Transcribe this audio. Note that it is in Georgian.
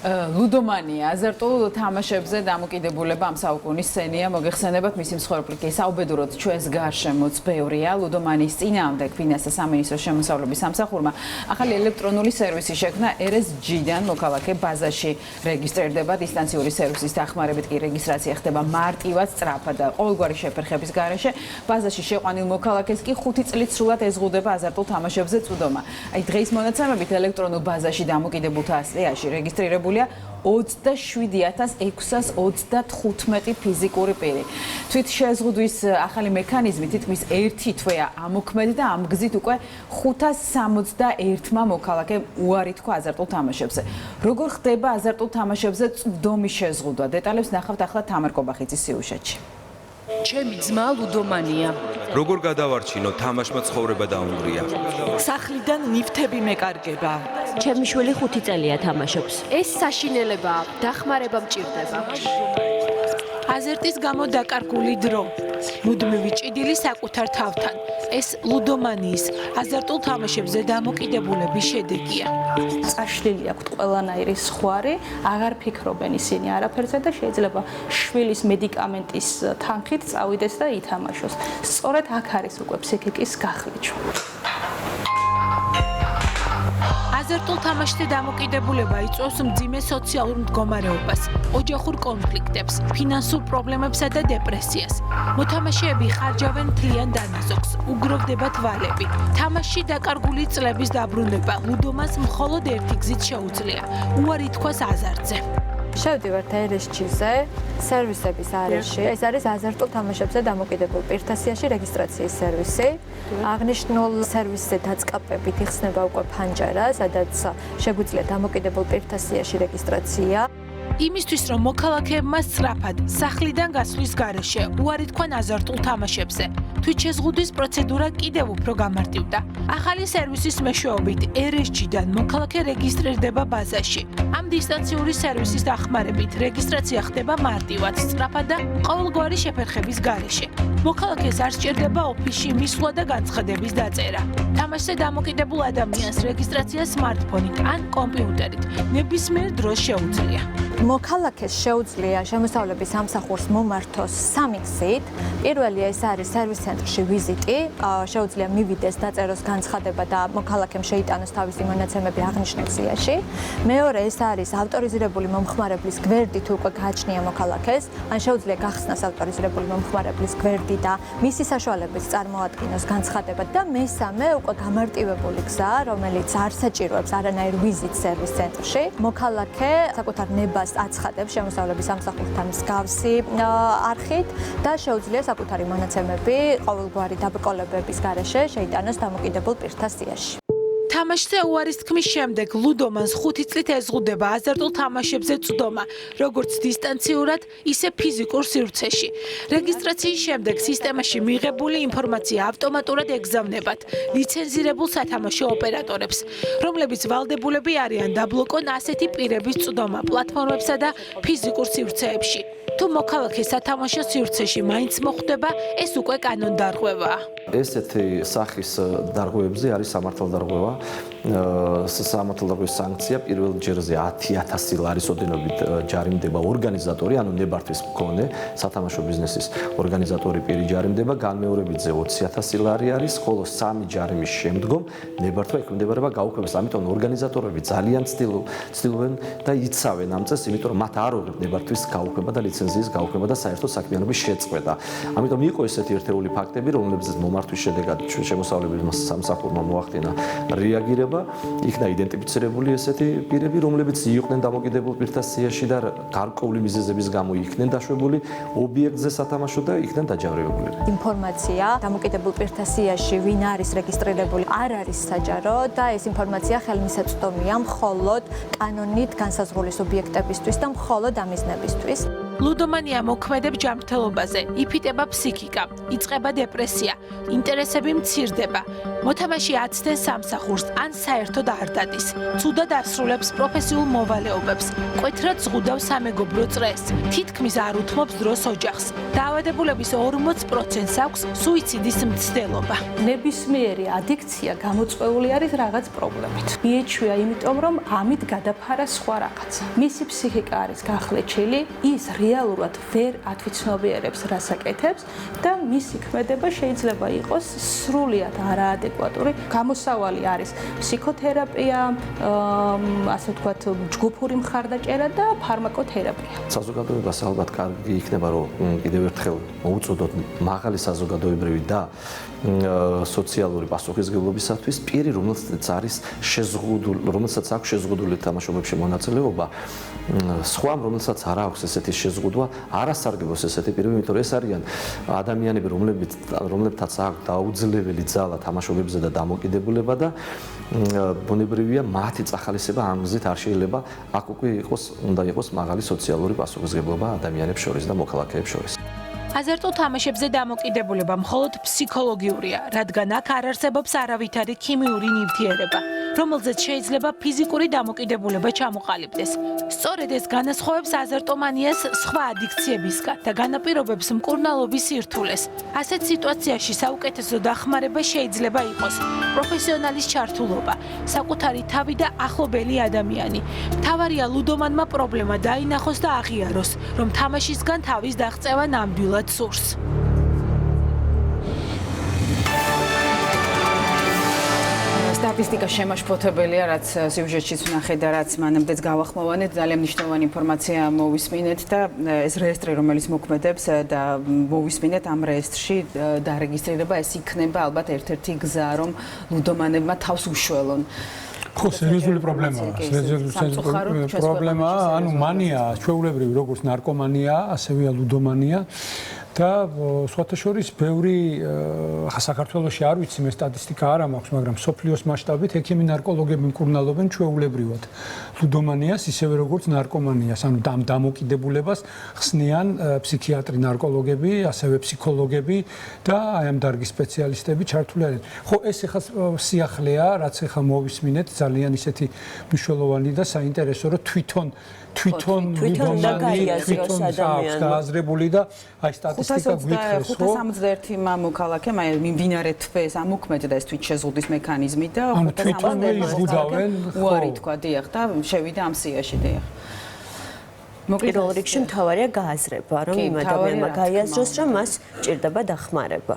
ლუდომანია აზარტულ თამაშებზე დამოკიდებულება ამ საუკუნის სცენია მოგეხსენებათ მისი მსხვერპლი საუბედუროდ ჩვენს გარშემოც ბევრია ლუდომანიის წინააღმდეგ ფინანსთა სამინისტროს შემოსავლების სამსახურმა ახალი ელექტრონული სერვისი შექმნა RSG-დან მოქალაქე ბაზაში რეგისტრირდება დისტანციური სერვისის დახმარებით კი რეგისტრაცია ხდება მარტივად სწრაფად და ყოველგვარი შეფერხების გარეშე ბაზაში შეყვანილ მოქალაქეს კი 5 წლით სრულად ezღუდება აზარტულ თამაშებზე წვდომა აი დღის მონაცემებით ელექტრონულ ბაზაში დამოკიდებულთა ასტრიაში რეგისტრირებული 27635 ფიზიკური პირი. თვით შეზღუდვის ახალი მექანიზმი თითქმის 1 თვეა ამოქმედი და ამ გზით უკვე 561-მა მოქალაქემ უარი თქვა აზარტულ თამაშებზე. როგორ ხდება აზარტულ თამაშებზე წვდომის შეზღუდვა? დეტალებს ნახავთ ახლა თამარ კობახიძის სიუჟეტში. ჩემი ძმა ლუდომანია. როგორ გადავარჩინო თამაშმა ცხოვრება დაუნგრია. სახლიდან ნიფთები მეკარგება. ჩემი შვილი 5 წელია თამაშობს. ეს საშინელებაა, დახმარება მჭირდება. აზერტის გამო დაკარგული დრო. მუდმივი ჭიდილი საკუთარ თავთან. ეს ლუდომანიის აზარტულ თამაშებზე დამოკიდებულების შედეგია. წაშლილი აქვთ ყველანაირი სხვარი, აღარ ფიქრობენ ისინი არაფერზე და შეიძლება შვილის მედიკამენტის თანხით წავიდეს და ითამაშოს. სწორედ აქ არის უკვე ფსიქიკის გახლეჩვა. აზარტულ თამაშზე დამოკიდებულება იწვევს მძიმე სოციალურ მდგომარეობას, ოჯახურ კონფლიქტებს, ფინანსურ პრობლემებსა და დეპრესიას. მოთამაშეები ხარჯავენ მთლიან დანაზოგს, უგროვდება თვალები. თამაშში დაკარგული წლების დაბრუნება ლუდომანს მხოლოდ ერთი გზით შეუძლია: უარი თქვას აზარტზე. შევდივართ RSG-ზე, სერვისების არეში. ეს არის აზარტულ თამაშებზე დამოკიდებულ პირთა სიაში რეგისტრაციის სერვისი. აღნიშნულ სერვისზე დაწყაპებით იხსნება უკვე ფანჯარა, სადაც შეგვიძლია დამოკიდებულ პირთა სიაში რეგისტრაცია. იმისთვის რომ მოქალაქეებმა სწრაფად სახლიდან გასვლის გარეშე უარი თქვან აზარტულ თამაშებზე, თვით შეზღუდვის პროცედურა კიდევ უფრო გამარტივდა. ახალი სერვისის მეშვეობით RSG-დან მოქალაქე რეგისტრირდება ბაზაში. ამ დისტანციური სერვისის დახმარებით რეგისტრაცია ხდება მარტივად, სწრაფად და ყოველგვარი შეფერხების გარეშე. მოქალაქეს არ სჭირდება ოფისში მისვლა და განცხადების დაწერა. თამაშზე დამოკიდებულ ადამიანს რეგისტრაცია სმარტფონით ან კომპიუტერით ნებისმიერ დროს შეუძლია. მოქალაქეს შეუძლია შემოსავლების სამსახურს მომართოს 3 გზით. პირველი ეს არის სერვის ცენტრში ვიზიტი, შეუძლია მივიდეს, დაწეროს განცხადება და მოქალაქემ შეიტანოს თავისი მონაცემები აღნიშნულ სიაში. მეორე ეს არის ავტორიზირებული მომხმარებლის გვერდით უკვე გააჩნია მოქალაქეს, ან შეუძლია გახსნას ავტორიზირებული მომხმარებლის გვერდი და მისი საშუალებით წარმოადგინოს განცხადება და მესამე უკვე გამარტივებული გზა, რომელიც არ საჭიროებს არანაირ ვიზიტს სერვის ცენტრში. მოქალაქე საკუთარ ნებას აცხადებს შემოსავლების სამსახურთან მსგავსი არხით და შეუძლია საკუთარი მონაცემები ყოველგვარი დაბრკოლებების გარეშე შეიტანოს დამოკიდებულ პირთა სიაში. თამაშზე უარის თქმის შემდეგ ლუდომანს 5 წლით ezღუდება აზარტულ თამაშებზე წვდომა, როგორც დისტანციურად, ისე ფიზიკურ სივრცეში. რეგისტრაციის შემდეგ სისტემაში მიღებული ინფორმაცია ავტომატურად ეგზავნებათ ლიცენზირებულ სათამაშო ოპერატორებს, რომლებიც ვალდებულები არიან დაბლოკონ ასეთი პირების წვდომა პლატფორმებსა და ფიზიკურ სივრცეებში. თუ მოქალაქე სათამაშო სივრცეში მაინც მოხვდება, ეს უკვე კანონდარღვევაა. ესეთი სახის დარღვევებზე არის სამართალდარღვევა. სამართალდარღვევის სანქცია პირველ ჯერზე 10,000 ლარის ოდენობით ჯარიმდება ორგანიზატორი, ანუ ნებართვის მქონე სათამაშო ბიზნესის ორგანიზატორი პირი ჯარიმდება, განმეორებითზე 20,000 ლარი არის, ხოლო 3 ჯარიმის შემდგომ ნებართვა ექვემდებარება გაუქმებას. ამიტომ ორგანიზატორები ძალიან ცდილობენ და იცავენ ამ წესს, იმიტომ რომ მათ არ აღებთ ნებართვის გაუქმება და ლიცენზიის გაუქმება და საერთო საქმიანობის შეწყვეტა. ამიტომ იყო ესეთი ერთეული ფაქტები, რომლებზეც მომართვის შედეგად შემოსავლების სამსახურმა მოახდინა რეაგირება. იქნა იდენტიფიცირებული ესეთი პირები, რომლებიც იყვნენ დამოკიდებულ პირთა სიაში და გარკვეული მიზეზების გამო იქნენ დაშვებული ობიექტზე სათამაშო და იქნენ დაჯავრებულები. ინფორმაცია დამოკიდებულ პირთა სიაში ვინ არის რეგისტრირებული არ არის საჯარო და ეს ინფორმაცია ხელმისაწვდომია მხოლოდ კანონით განსაზღვრული სუბიექტებისთვის და მხოლოდ ამ მიზნებისთვის. ლუდომანია მოქმედებს ჯანმრთელობაზე, იფიტება ფსიქიკა, იწყება დეპრესია, ინტერესები მცირდება. მოთამაშე აცდენს სამსახურს ან საერთოდ არ დადის. ცუდად ასრულებს პროფესიულ მოვალეობებს, მკვეთრად ზღუდავს სამეგობრო წრეს, თითქმის არ უთმობს დროს ოჯახს. დაავადებულების 40%-ს აქვს სუიციდის მცდელობა. ნებისმიერი ადიქცია გამოწვეული არის რაღაც პრობლემით. მიეჩვია იმიტომ, რომ ამით გადაფარა სხვა რაღაცა. მისი ფსიქიკა არის გახლეჩილი, ის რეალურად ვერ ათვიცნობიერებს რას აკეთებს და მისი ქმედება შეიძლება იყოს სრულიად არაადეკვატური. გამოსავალი არის ფსიქოთერაპია, ასე ვთქვათ, ჯგუფური მხარდაჭერა და ფარმაკოთერაპია. საზოგადოებას ალბათ კარგი იქნება, რომ კიდევ ერთხელ მოუწოდოთ მაღალი საზოგადოებრივი და სოციალური პასუხისმგებლობისათვის პირი, რომელსაც აქვს შეზღუდული თამაშობებში მონაწილეობა, სხვამ, რომელსაც არ აქვს ესეთი შეზღუდვა, არ ასარგებლოს ესეთი პირები, იმიტომ რომ ეს არიან ადამიანები, რომლებთაც აქვს დაუძლეველი ძალა თამაშობებზე და დამოკიდებულება და ბუნებრივია მათი წახალისება ამ გზით არ შეიძლება აქ უკვე უნდა იყოს მაღალი სოციალური პასუხისმგებლობა ადამიანებს შორის და მოქალაქეებს შორის. აზარტულ თამაშებზე დამოკიდებულება მხოლოდ ფსიქოლოგიურია, რადგან აქ არ არსებობს არავითარი ქიმიური ნივთიერება, რომელზეც შეიძლება ფიზიკური დამოკიდებულება ჩამოყალიბდეს. სწორედ ეს განასხვავებს აზარტომანიას სხვა ადიქციებისგან და განაპირობებს მკურნალობის სირთულეს. ასეთ სიტუაციაში საუკეთესო დახმარება შეიძლება იყოს პროფესიონალის ჩართულობა, საკუთარი თავი და ახლობელი ადამიანი. მთავარია ლუდომანმა პრობლემა დაინახოს და აღიაროს, რომ თამაშისგან თავის დაღწევა ნამდვილად სურს. სტატისტიკა შემაშფოთებელია, რაც სიუჟეტშიც ვნახეთ და რაც მანამდეც გავახმოვანეთ, ძალიან მნიშვნელოვანი ინფორმაცია მოვისმინეთ და ეს რეესტრი, რომელიც მოქმედებს და მოვისმინეთ ამ რეესტრში დარეგისტრირება, ეს იქნება ალბათ ერთ-ერთი გზა, რომ ლუდომანებმა თავს უშველონ. ხო, სერიოზული პრობლემაა. სერიოზული პრობლემაა, ანუ მანია, ჩვეულებრივი როგორც ნარკომანია, ასევეა ლუდომანია. და სხვათა შორის ბევრი საქართველოში არ ვიცი მე სტატისტიკა არ მაქვს, მაგრამ სოფლიოს მასშტაბით ექიმი ნარკოლოგები მკურნალობენ ჩვეულებრივად ლუდომანიას, ისევე როგორც ნარკომანიას, ანუ დამოკიდებულებას ხსნიან ფსიქიატრი, ნარკოლოგები, ასევე ფსიქოლოგები და აი ამ დარგის სპეციალისტები ჩართული არიან. ხო, ეს ახლა სიახლეა, რაც ახლა მოვისმინეთ, ძალიან ისეთი მნიშვნელოვანი და საინტერესო, რომ თვითონ გააზრებული და აი სტატისტიკა გვითხრეს, ხო? 571 მოქალაქემ აი მიმდინარე თვეს ამოქმედდა ეს თვით შეზღუდვის მექანიზმი და 571 უარი თქვა, დიახ, და შევიდა ამ სიაში, დიახ. პირველ რიგში მთავარია გააზრება, რომ იმ ადამიანმა გაიაზროს, რომ მას ჭირდება დახმარება.